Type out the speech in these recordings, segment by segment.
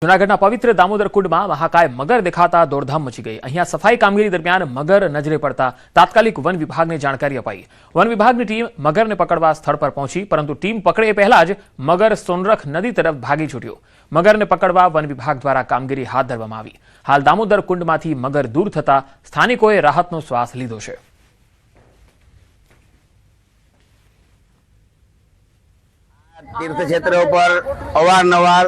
જૂનાગઢના પવિત્ર દામોદર કુંડમાં મહાકાય મગર દેખાતા દોડધામ મચી ગઈ। અહીંયા સફાઈ કામગીરી દરમિયાન મગર નજરે પડતા તાત્કાલિક વન વિભાગને જાણકારી અપાઈ। વન વિભાગની ટીમ મગરને પકડવા સ્થળ પર પહોંચી, પરંતુ ટીમ પકડે પહેલા જ મગર સોનરખ નદી તરફ ભાગી છૂટ્યો। મગરને પકડવા વન વિભાગ દ્વારા કામગીરી હાથ ધરવામાં આવી। હાલ દામોદર કુંડમાંથી મગર દૂર થતા સ્થાનિકોએ રાહતનો શ્વાસ લીધો છે। तीर्थक्षेत्र पर अवारनवार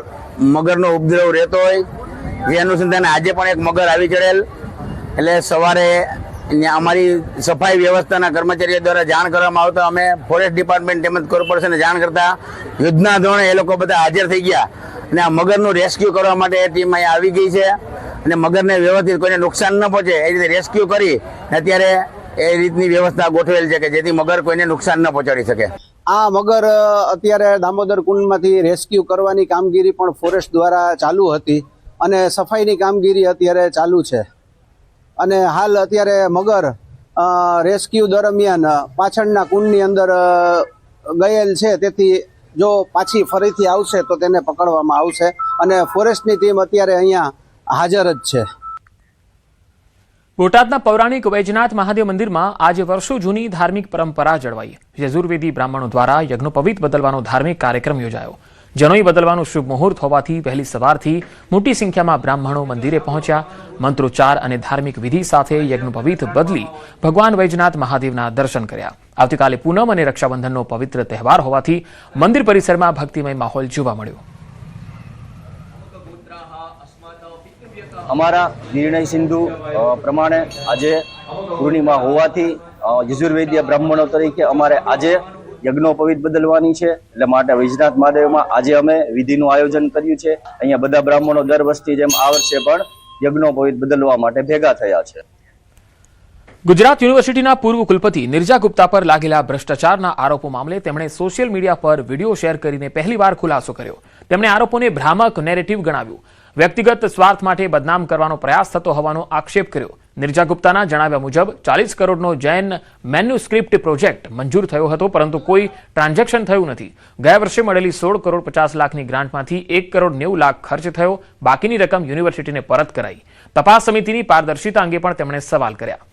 मगरनो उपद्रव रहतो होय जे अनुसंधाने आजे पण एक मगर आवी चढ़ेल એટલે સવારે અમારી સફાઈ વ્યવસ્થાના કર્મચારીઓ દ્વારા જાણ કરવામાં આવતા અમે ફોરેસ્ટ ડિપાર્ટમેન્ટ તેમજ કોર્પોરેશનને જાણ કરતા યુદ્ધના ધોરણે એ લોકો બધા હાજર થઈ ગયા અને આ મગરનું રેસ્ક્યુ કરવા માટે ટીમ અહીંયા આવી ગઈ છે અને મગરને વ્યવસ્થિત કોઈને નુકસાન ન પહોંચે એ રીતે રેસ્ક્યુ કરી અત્યારે એ રીતની વ્યવસ્થા ગોઠવેલ છે કે જેથી મગર કોઈને નુકસાન ન પહોંચાડી શકે। આ મગર અત્યારે દામોદર કુંડમાંથી રેસ્ક્યુ કરવાની કામગીરી પણ ફોરેસ્ટ દ્વારા ચાલુ હતી અને સફાઈની કામગીરી અત્યારે ચાલુ છે અને હાલ અત્યારે મગર રેસ્ક્યુ દરમિયાન પાછળના કુંડની અંદર ગયેલ છે, તેથી જો પાછી ફરીથી આવશે તો તેને પકડવામાં આવશે અને ફોરેસ્ટની ટીમ અત્યારે અહીંયા હાજર જ છે। બોટાદના પૌરાણિક વૈજનાથ મહાદેવ મંદિરમાં આજે વર્ષો જૂની ધાર્મિક પરંપરા જળવાઈ। યજુર્વેદી બ્રાહ્મણો દ્વારા યજ્ઞોપવિત બદલવાનો ધાર્મિક કાર્યક્રમ યોજાયો। જનોઈ બદલવાનું શુભ મુહૂર્ત હોવાથી વહેલી સવારથી મોટી સંખ્યામાં બ્રાહ્મણો મંદિરે પહોંચ્યા। મંત્રોચ્ચાર અને ધાર્મિક વિધિ સાથે યજ્ઞોપવિત બદલી ભગવાન વૈજનાથ મહાદેવના દર્શન કર્યા। આવતીકાલે પૂનમ અને રક્ષાબંધનનો પવિત્ર તહેવાર હોવાથી મંદિર પરિસરમાં ભક્તિમય માહોલ જોવા મળ્યો। અમારા નિર્ણય સિંધુ પ્રમાણે આજે પૂર્ણિમા હોવાથી યજુર્વેદીય બ્રાહ્મણો તરીકે અમારે આજે યજ્ઞોપવિત બદલવાની છે, એટલે માટે વૈજનાથ મહાદેવમાં આજે અમે વિધિનું આયોજન કર્યું છે। અહીંયા બધા બ્રાહ્મણો દર વર્ષની જેમ આ વર્ષે પણ યજ્ઞોપવિત બદલવા માટે ભેગા થયા છે। ગુજરાત યુનિવર્સિટીના પૂર્વ કુલપતિ નિર્જા ગુપ્તા પર લાગેલા ભ્રષ્ટાચારના આરોપો મામલે તેમણે સોશિયલ મીડિયા પર વિડીયો શેર કરીને પહેલીવાર ખુલાસો કર્યો। તેમણે આરોપોને ભ્રામક નેરેટિવ ગણાવ્યું, વ્યક્તિગત સ્વાર્થ માટે બદનામ કરવાનો પ્રયાસ થતો હોવાનો આક્ષેપ કર્યો। નિર્જા ગુપ્તાના જણાવ્યા મુજબ 40 કરોડનો જૈન મેન્યુસ્ક્રિપ્ટ પ્રોજેક્ટ મંજૂર થયો હતો, પરંતુ કોઈ ટ્રાન્ઝેક્શન થયું નથી। ગયા વર્ષે મળેલી 16 કરોડ 50 લાખની ગ્રાન્ટમાંથી 1 કરોડ 90 લાખ ખર્ચ થયો, બાકીની રકમ યુનિવર્સિટીને પરત કરાઈ। તપાસ સમિતિની પારદર્શિતા અંગે પણ તેમણે સવાલ કર્યા।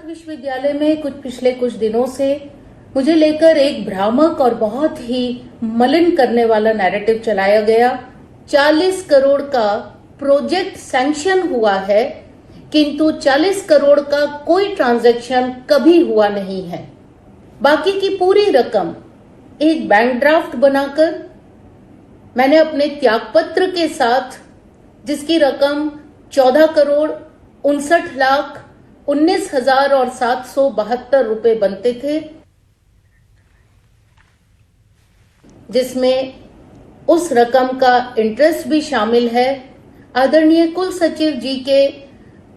विश्वविद्यालय में पिछले कुछ दिनों से मुझे लेकर एक भ्रामक और बहुत ही मलिन करने वाला नैरेटिव चलाया गया। 40 करोड़ का प्रोजेक्ट सैंक्शन हुआ है, किंतु 40 करोड़ का कोई ट्रांजैक्शन कभी हुआ नहीं है। बाकी की पूरी रकम एक बैंक ड्राफ्ट बनाकर मैंने अपने त्यागपत्र के साथ, जिसकी रकम 14 करोड़ 59 लाख 19,772 रुपए बनते थे, जिसमें उस रकम का इंटरेस्ट भी शामिल है, आदरणीय कुल सचिव जी के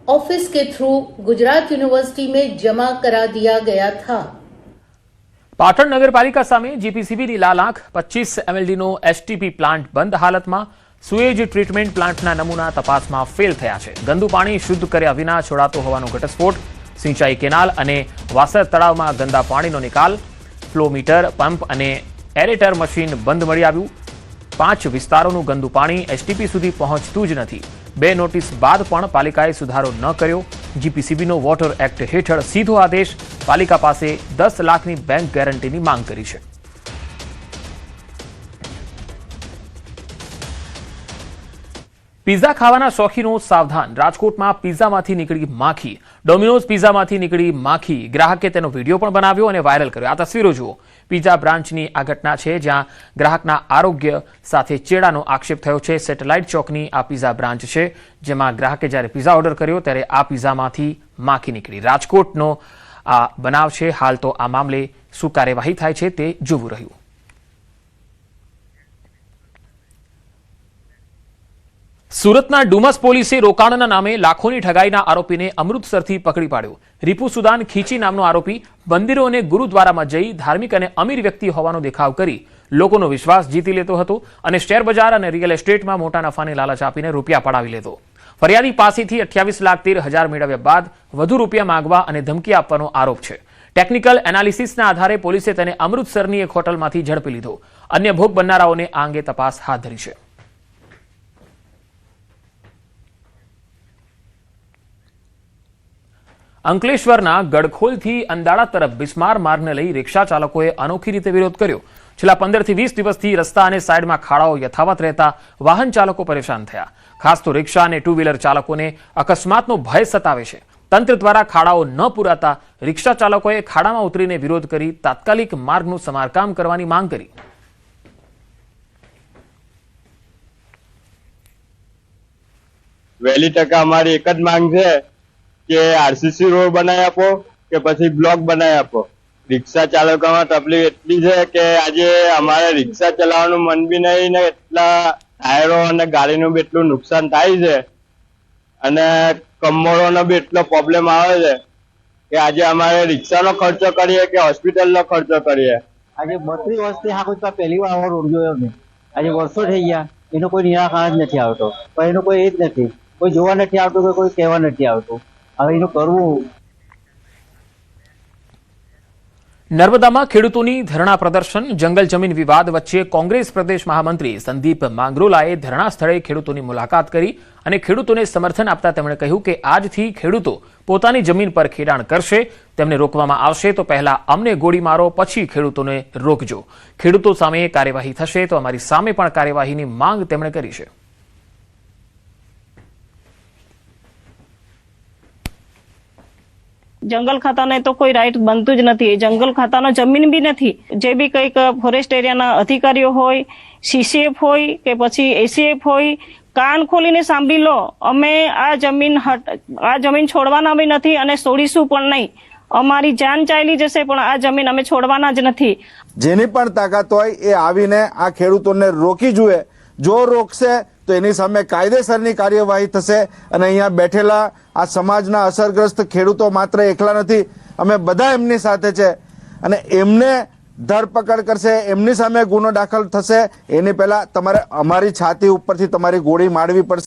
ऑफिस के थ्रू गुजरात यूनिवर्सिटी में जमा करा दिया गया था। પાટણ નગરપાલિકા સામે જીપીસીબીની લાલાંખ 25 એમએલડીનો એસટીપી પ્લાન્ટ બંધ હાલતમાં। સુએજ ટ્રીટમેન્ટ પ્લાન્ટના નમૂના તપાસમાં ફેલ થયા છે। ગંદુ પાણી શુદ્ધ કર્યા વિના છોડાતો હોવાનો ઘટસ્ફોટ। સિંચાઈ કેનાલ અને વાસર તળાવમાં ગંદા પાણીનો નિકાલ। ફ્લો મીટર, પંપ અને એરેટર મશીન બંધ મળી આવ્યું। 5 વિસ્તારોનું ગંદુ પાણી એસટીપી સુધી પહોંચતું જ નથી। 2 નોટિસ બાદ પણ પાલિકાએ સુધારો ન કર્યો। જીપીસીબીનો વોટર એક્ટ હેઠળ સીધો આદેશ। પાલિકા પાસે 10 લાખની બેંક ગેરંટીની માંગ કરી છે। પીઝા ખાવાના શોખીનો સાવધાન। રાજકોટમાં પીઝામાંથી નીકળી માખી। ડોમિનોઝ પીઝામાંથી નીકળી માખી। ગ્રાહકે તેનો વિડીયો પણ બનાવ્યો અને વાયરલ કર્યો। આ તસવીરો જુઓ। પીઝા બ્રાન્ચની આ ઘટના છે, જ્યાં ગ્રાહકના આરોગ્ય સાથે ચેડાનો આક્ષેપ થયો છે। સેટેલાઇટ ચોકની આ પીઝા બ્રાન્ચ છે, જેમાં ગ્રાહકે જ્યારે પીઝા ઓર્ડર કર્યો ત્યારે આ પીઝામાંથી માખી નીકળી। રાજકોટનો આ બનાવ છે। હાલ તો આ મામલે શું કાર્યવાહી થાય છે તે જોવું રહ્યું। સુરતના ડુમસ પોલીસે રોકાણના નામે લાખોની ઠગાઈના આરોપીને અમૃતસરથી પકડી પાડ્યો। રીપુ સુદાન ખીચી નામનો આરોપી મંદિરો અને ગુરુદ્વારામાં જઈ ધાર્મિક અને અમીર વ્યક્તિ હોવાનો દેખાવ કરી લોકોનો વિશ્વાસ જીતી લેતો હતો અને શેર બજાર અને રિયલ એસ્ટેટમાં મોટા નફાની લાલચ આપીને રૂપિયા પડાવી લેતો। ફરિયાદી પાસેથી 28,13,000 મેળવ્યા બાદ વધુ રૂપિયા માંગવા અને ધમકી આપવાનો આરોપ છે। ટેકનિકલ એનાલિસિસના આધારે પોલીસે તેને અમૃતસરની એક હોટલમાંથી ઝડપી લીધો. અન્ય ભોગ બનનારાઓને આ અંગે તપાસ હાથ ધરી છે. અંકલેશ્વરના ગડખોલથી અંદાળા તરફ બિસ્માર માર્ગને લઈ રિક્ષા ચાલકોએ અનોખી રીતે વિરોધ કર્યો. છેલ્લા 15 થી 20 દિવસથી રસ્તા અને સાઈડમાં ખાડાઓ યથાવત રહેતા વાહન ચાલકો પરેશાન થયા. ખાસ તો રિક્ષા અને ટુ વ્હીલર ચાલકોને અકસ્માતનો ભય સતાવે છે. તંત્ર દ્વારા ખાડાઓ ન પૂરાતા રિક્ષા ચાલકોએ ખાડામાં ઉતરીને વિરોધ કરી તાત્કાલિક માર્ગનું સમારકામ કરવાની માંગ કરી. વહેલી તકે અમારી એક જ માંગ છે કે આરસીસી રોડ બનાવી આપો કે પછી બ્લોક બનાવી આપો. રિક્ષા ચાલકોમાં તકલીફ એટલી છે કે આજે અમારે રિક્ષા ચલાવવાનું મન બી નહીં ને એટલા ટાયરો અને ગાડીનું બી એટલું નુકસાન થાય છે અને કમરોનો બી એટલો પ્રોબ્લેમ આવે છે કે આજે અમારે રિક્ષાનો ખર્ચો કરીએ કે હોસ્પિટલનો ખર્ચો કરીએ. આજે 32 વર્ષથી હા કોઈ પહેલી વાર આવો રોડ જોયો મેં. આજે વર્ષો થઈ ગયા, એનો કોઈ નિરાકરણ જ નથી આવતો. પણ એનું કોઈ એ જ નથી, કોઈ જોવા નથી આવતું કે કોઈ કહેવા નથી આવતું. હવે એનું કરવું. નર્મદામાં ખેડૂતોની ધરણા પ્રદર્શન. જંગલ જમીન વિવાદ વચ્ચે કોંગ્રેસ પ્રદેશ મહામંત્રી સંદીપ માંગરોલાએ ધરણા સ્થળે ખેડૂતોની મુલાકાત કરી અને ખેડૂતોને સમર્થન આપતા તેમણે કહ્યું કે આજથી ખેડૂતો પોતાની જમીન પર ખેડાણ કરશે. તેમને રોકવામાં આવશે તો પહેલા અમને ગોળી મારો, પછી ખેડૂતોને રોકજો. ખેડૂતો સામે કાર્યવાહી થશે તો અમારી સામે પણ કાર્યવાહીની માંગ તેમણે કરી છે. જંગલ ખાતાને તો કોઈ રાઈટ બનતું જ નથી. જંગલ ખાતાનો જમીન બી નથી. જે બી કંઈક ફોરેસ્ટ એરિયાના અધિકારીઓ હોય, સીસીએફ હોય કે પછી એસીએફ હોય, કાન ખોલીને સાંભળી લો. અમે આ જમીન છોડવાના બી નથી અને છોડીશું પણ નહીં. અમારી જાન ચાલી જશે પણ આ જમીન અમે છોડવાના જ નથી. જેની પણ તાકાત હોય એ આવીને આ ખેડૂતોને રોકી જુએ. જો રોકશે તો એની સામે કાયદેસરની કાર્યવાહી થશે. અને અહીંયા બેઠેલા આ સમાજના અસરગ્રસ્ત ખેડૂતો માત્ર એકલા નથી, અમે બધા એમની સાથે છે અને એમને ધરપકડ કરશે, એમની સામે ગુનો દાખલ થશે. એની પહેલા તમારે અમારી છાતી ઉપરથી તમારી ગોળી મારવી પડશે.